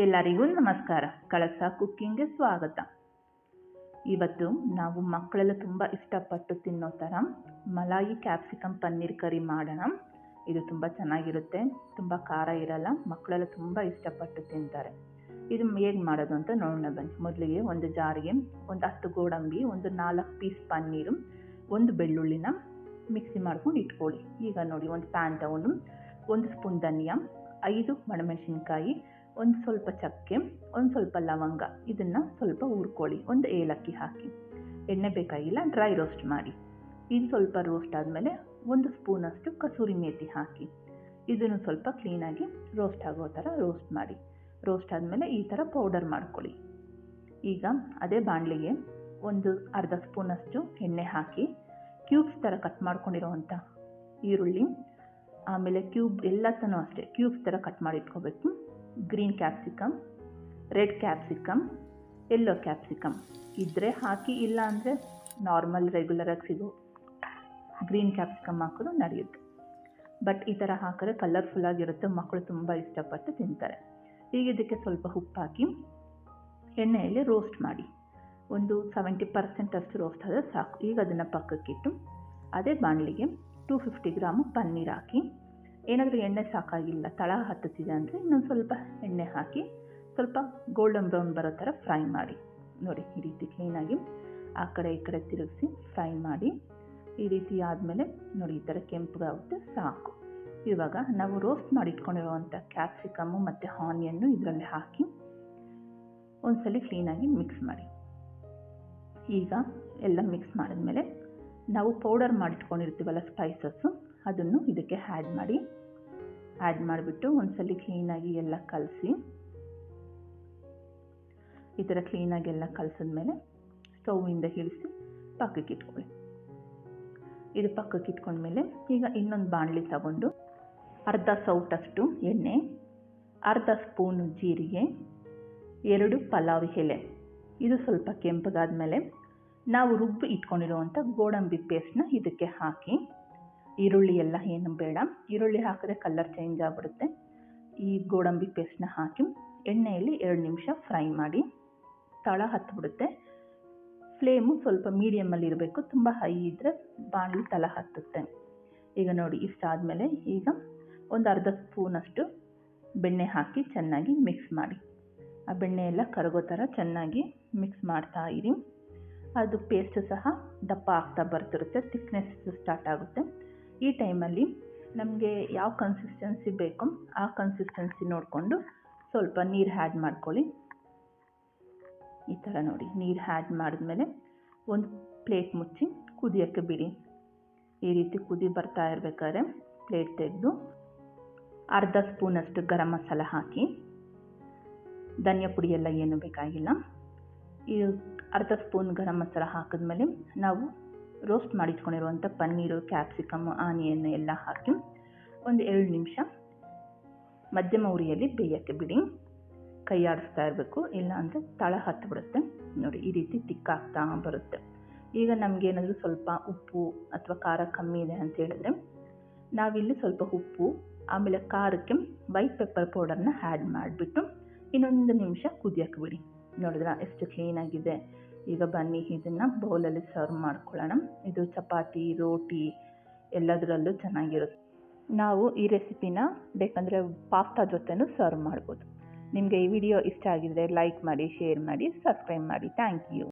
ಎಲ್ಲರಿಗೂ ನಮಸ್ಕಾರ. ಕಳಸ ಕುಕ್ಕಿಂಗ್ಗೆ ಸ್ವಾಗತ. ಇವತ್ತು ನಾವು ಮಕ್ಕಳೆಲ್ಲ ತುಂಬ ಇಷ್ಟಪಟ್ಟು ತಿನ್ನೋ ಥರ ಮಲಾಯಿ ಕ್ಯಾಪ್ಸಿಕಮ್ ಪನ್ನೀರ್ ಕರಿ ಮಾಡೋಣ. ಇದು ತುಂಬ ಚೆನ್ನಾಗಿರುತ್ತೆ, ತುಂಬ ಖಾರ ಇರಲ್ಲ, ಮಕ್ಕಳೆಲ್ಲ ತುಂಬ ಇಷ್ಟಪಟ್ಟು ತಿಂತಾರೆ. ಇದು ಹೇಗೆ ಮಾಡೋದು ಅಂತ ನೋಡೋಣ ಬನ್ನಿ. ಮೊದಲಿಗೆ ಒಂದು ಜಾರಿಗೆ ಒಂದು 10 ಗೋಡಂಬಿ, ಒಂದು 4 ಪೀಸ್ ಪನ್ನೀರು, ಒಂದು ಬೆಳ್ಳುಳ್ಳಿನ ಮಿಕ್ಸಿ ಮಾಡ್ಕೊಂಡು ಇಟ್ಕೊಳ್ಳಿ. ಈಗ ನೋಡಿ, ಒಂದು ಪ್ಯಾನ್ ತಗೊಂಡು 1 ಸ್ಪೂನ್ ಧನಿಯಾ, 5 ಒಣಮೆಣಸಿನ್ಕಾಯಿ, ಒಂದು ಸ್ವಲ್ಪ ಚಕ್ಕೆ, ಒಂದು ಸ್ವಲ್ಪ ಲವಂಗ, ಇದನ್ನು ಸ್ವಲ್ಪ ಹುರ್ಕೊಳ್ಳಿ. ಒಂದು ಏಲಕ್ಕಿ ಹಾಕಿ, ಎಣ್ಣೆ ಬೇಕಾಗಿಲ್ಲ, ಡ್ರೈ ರೋಸ್ಟ್ ಮಾಡಿ. ಇದು ಸ್ವಲ್ಪ ರೋಸ್ಟ್ ಆದಮೇಲೆ 1 ಸ್ಪೂನಷ್ಟು ಕಸೂರಿ ಮೇಥಿ ಹಾಕಿ, ಇದನ್ನು ಸ್ವಲ್ಪ ಕ್ಲೀನಾಗಿ ರೋಸ್ಟ್ ಆಗೋ ಥರ ರೋಸ್ಟ್ ಮಾಡಿ. ರೋಸ್ಟ್ ಆದಮೇಲೆ ಈ ಥರ ಪೌಡರ್ ಮಾಡ್ಕೊಳ್ಳಿ. ಈಗ ಅದೇ ಬಾಣಲಿಗೆ ಒಂದು ಅರ್ಧ ಸ್ಪೂನಷ್ಟು ಎಣ್ಣೆ ಹಾಕಿ, ಕ್ಯೂಬ್ಸ್ ಥರ ಕಟ್ ಮಾಡ್ಕೊಂಡಿರೋವಂಥ ಈರುಳ್ಳಿ, ಆಮೇಲೆ ಕ್ಯೂಬ್ ಎಲ್ಲದನ್ನೂ ಅಷ್ಟೇ ಕ್ಯೂಬ್ಸ್ ಥರ ಕಟ್ ಮಾಡಿ ಇಟ್ಕೋಬೇಕು. Green capsicum, red capsicum, yellow capsicum ಇದ್ದರೆ ಹಾಕಿ, ಇಲ್ಲ ಅಂದರೆ ನಾರ್ಮಲ್ ರೆಗ್ಯುಲರಾಗಿ ಸಿಗೋ ಗ್ರೀನ್ ಕ್ಯಾಪ್ಸಿಕಮ್ ಹಾಕೋದು ನಡೆಯುತ್ತೆ. ಬಟ್ ಈ ಥರ ಹಾಕಿದ್ರೆ ಕಲರ್ಫುಲ್ಲಾಗಿರುತ್ತೆ, ಮಕ್ಕಳು ತುಂಬ ಇಷ್ಟಪಟ್ಟು ತಿಂತಾರೆ. ಈಗ ಇದಕ್ಕೆ ಸ್ವಲ್ಪ ಉಪ್ಪು ಹಾಕಿ ಎಣ್ಣೆಯಲ್ಲಿ ರೋಸ್ಟ್ ಮಾಡಿ. ಒಂದು 70% ಅಷ್ಟು ರೋಸ್ಟ್ ಆದರೆ ಸಾಕು. ಈಗ ಅದನ್ನು ಪಕ್ಕಕ್ಕಿಟ್ಟು ಅದೇ ಬಾಣಲಿಗೆ 250 ಗ್ರಾಮು ಪನ್ನೀರ್ ಹಾಕಿ, ಏನಾದರೂ ಎಣ್ಣೆ ಸಾಕಾಗಿಲ್ಲ, ತಳ ಹತ್ತುತ್ತಿದೆ ಅಂದರೆ ಇನ್ನೊಂದು ಸ್ವಲ್ಪ ಎಣ್ಣೆ ಹಾಕಿ ಸ್ವಲ್ಪ ಗೋಲ್ಡನ್ ಬ್ರೌನ್ ಬರೋ ಥರ ಫ್ರೈ ಮಾಡಿ. ನೋಡಿ, ಈ ರೀತಿ ಕ್ಲೀನಾಗಿ ಆ ಕಡೆ ಈ ಕಡೆ ತಿರುಗಿಸಿ ಫ್ರೈ ಮಾಡಿ. ಈ ರೀತಿ ಆದಮೇಲೆ ನೋಡಿ, ಈ ಥರ ಕೆಂಪಗಾಗುತ್ತೆ, ಸಾಕು. ಇವಾಗ ನಾವು ರೋಸ್ಟ್ ಮಾಡಿ ಇಟ್ಕೊಂಡಿರುವಂಥ ಕ್ಯಾಪ್ಸಿಕಮ್ಮು ಮತ್ತು ಆನಿಯನ್ನು ಇದರಲ್ಲಿ ಹಾಕಿ ಒಂದ್ಸಲ ಕ್ಲೀನಾಗಿ ಮಿಕ್ಸ್ ಮಾಡಿ. ಈಗ ಎಲ್ಲ ಮಿಕ್ಸ್ ಮಾಡಿದ್ಮೇಲೆ ನಾವು ಪೌಡರ್ ಮಾಡಿಟ್ಕೊಂಡಿರ್ತೀವಲ್ಲ ಸ್ಪೈಸಸ್ಸು, ಅದನ್ನು ಇದಕ್ಕೆ ಆ್ಯಡ್ ಮಾಡಿಬಿಟ್ಟು ಒಂದ್ಸಲ ಕ್ಲೀನಾಗಿ ಎಲ್ಲ ಕಲಸಿ. ಈ ಥರ ಕ್ಲೀನಾಗಿ ಎಲ್ಲ ಕಲಸಿದ್ಮೇಲೆ ಸ್ಟೌವಿಂದ ಇಳಿಸಿ ಪಕ್ಕಕ್ಕೆ ಇಟ್ಕೊಳ್ಳಿ. ಇದು ಪಕ್ಕಕ್ಕೆ ಇಟ್ಕೊಂಡ್ಮೇಲೆ ಈಗ ಇನ್ನೊಂದು ಬಾಣಲಿ ತಗೊಂಡು ಅರ್ಧ ಸೌಟಷ್ಟು ಎಣ್ಣೆ, ಅರ್ಧ ಸ್ಪೂನು ಜೀರಿಗೆ, 2 ಪಲಾವ್ ಎಲೆ, ಇದು ಸ್ವಲ್ಪ ಕೆಂಪಗಾದ್ಮೇಲೆ ನಾವು ರುಬ್ಬಿ ಇಟ್ಕೊಂಡಿರುವಂಥ ಗೋಡಂಬಿ ಪೇಸ್ಟ್ನ ಇದಕ್ಕೆ ಹಾಕಿ. ಈರುಳ್ಳಿ ಎಲ್ಲ ಏನು ಬೇಡ, ಈರುಳ್ಳಿ ಹಾಕಿದ್ರೆ ಕಲರ್ ಚೇಂಜ್ ಆಗಿಬಿಡುತ್ತೆ. ಈ ಗೋಡಂಬಿ ಪೇಸ್ಟ್ನ ಹಾಕಿ ಎಣ್ಣೆಯಲ್ಲಿ 2 ನಿಮಿಷ ಫ್ರೈ ಮಾಡಿ. ತಳ ಹತ್ತಿಬಿಡುತ್ತೆ. ಫ್ಲೇಮು ಸ್ವಲ್ಪ ಮೀಡಿಯಮಲ್ಲಿ ಇರಬೇಕು, ತುಂಬ ಹೈ ಇದ್ದರೆ ಬಾಣಲಿ ತಳ ಹತ್ತುತ್ತೆ. ಈಗ ನೋಡಿ, ಇಷ್ಟಾದಮೇಲೆ ಈಗ ಒಂದು ಅರ್ಧ ಸ್ಪೂನಷ್ಟು ಬೆಣ್ಣೆ ಹಾಕಿ ಚೆನ್ನಾಗಿ ಮಿಕ್ಸ್ ಮಾಡಿ. ಆ ಬೆಣ್ಣೆ ಎಲ್ಲ ಕರಗೋ ಥರ ಚೆನ್ನಾಗಿ ಮಿಕ್ಸ್ ಮಾಡ್ತಾ ಇರಿ. ಅದು ಪೇಸ್ಟ್ ಸಹ ದಪ್ಪ ಆಗ್ತಾ ಬರ್ತಿರುತ್ತೆ, ಥಿಕ್ನೆಸ್ ಸ್ಟಾರ್ಟ್ ಆಗುತ್ತೆ. ಈ ಟೈಮಲ್ಲಿ ನಮಗೆ ಯಾವ ಕನ್ಸಿಸ್ಟೆನ್ಸಿ ಬೇಕೋ ಆ ಕನ್ಸಿಸ್ಟೆನ್ಸಿ ನೋಡಿಕೊಂಡು ಸ್ವಲ್ಪ ನೀರು ಆ್ಯಡ್ ಮಾಡ್ಕೊಳ್ಳಿ. ಈ ಥರ ನೋಡಿ, ನೀರು ಆ್ಯಡ್ ಮಾಡಿದ್ಮೇಲೆ ಒಂದು ಪ್ಲೇಟ್ ಮುಚ್ಚಿ ಕುದಿಯೋಕ್ಕೆ ಬಿಡಿ. ಈ ರೀತಿ ಕುದಿ ಬರ್ತಾ ಇರಬೇಕಾದ್ರೆ ಪ್ಲೇಟ್ ತೆಗೆದು ಅರ್ಧ ಸ್ಪೂನಷ್ಟು ಗರಂ ಮಸಾಲ ಹಾಕಿ. ಧನಿಯಾ ಪುಡಿ ಎಲ್ಲ ಏನು ಬೇಕಾಗಿಲ್ಲ. ಈ ಅರ್ಧ ಸ್ಪೂನ್ ಗರಂ ಮಸಾಲ ಹಾಕಿದ್ಮೇಲೆ ನಾವು ರೋಸ್ಟ್ ಮಾಡಿಟ್ಕೊಂಡಿರುವಂಥ ಪನ್ನೀರು, ಕ್ಯಾಪ್ಸಿಕಮ್, ಆನಿಯನ್ ಎಲ್ಲ ಹಾಕಿ ಒಂದು 2 ನಿಮಿಷ ಮಧ್ಯಮ ಉರಿಯಲ್ಲಿ ಬೇಯೋಕ್ಕೆ ಬಿಡಿ. ಕೈ ಆಡಿಸ್ತಾ ಇರಬೇಕು, ಇಲ್ಲ ಅಂದರೆ ತಳ ಹತ್ತಿಬಿಡುತ್ತೆ. ನೋಡಿ, ಈ ರೀತಿ ತಿಕ್ಕಾಗ್ತಾ ಬರುತ್ತೆ. ಈಗ ನಮಗೇನಾದರೂ ಸ್ವಲ್ಪ ಉಪ್ಪು ಅಥವಾ ಖಾರ ಕಮ್ಮಿ ಇದೆ ಅಂತ ಹೇಳಿದ್ರೆ ನಾವಿಲ್ಲಿ ಸ್ವಲ್ಪ ಉಪ್ಪು, ಆಮೇಲೆ ಖಾರಕ್ಕೆ ವೈಟ್ ಪೆಪ್ಪರ್ ಪೌಡರ್ನ ಆ್ಯಡ್ ಮಾಡಿಬಿಟ್ಟು ಇನ್ನೊಂದು ನಿಮಿಷ ಕುದಿಯೋಕ್ಕೆ ಬಿಡಿ. ನೋಡಿದ್ರೆ ಎಷ್ಟು ಕ್ಲೀನಾಗಿದೆ. ಈಗ ಬನ್ನಿ, ಇದನ್ನು ಬೌಲಲ್ಲಿ ಸರ್ವ್ ಮಾಡ್ಕೊಳ್ಳೋಣ. ಇದು ಚಪಾತಿ, ರೋಟಿ ಎಲ್ಲದರಲ್ಲೂ ಚೆನ್ನಾಗಿರುತ್ತೆ. ನಾವು ಈ ರೆಸಿಪಿನ ಬೇಕಂದರೆ ಪಾಸ್ತಾ ಜೊತೆನೂ ಸರ್ವ್ ಮಾಡ್ಬೋದು. ನಿಮಗೆ ಈ ವಿಡಿಯೋ ಇಷ್ಟ ಆಗಿದರೆ ಲೈಕ್ ಮಾಡಿ, ಶೇರ್ ಮಾಡಿ, ಸಬ್ಸ್ಕ್ರೈಬ್ ಮಾಡಿ. Thank you.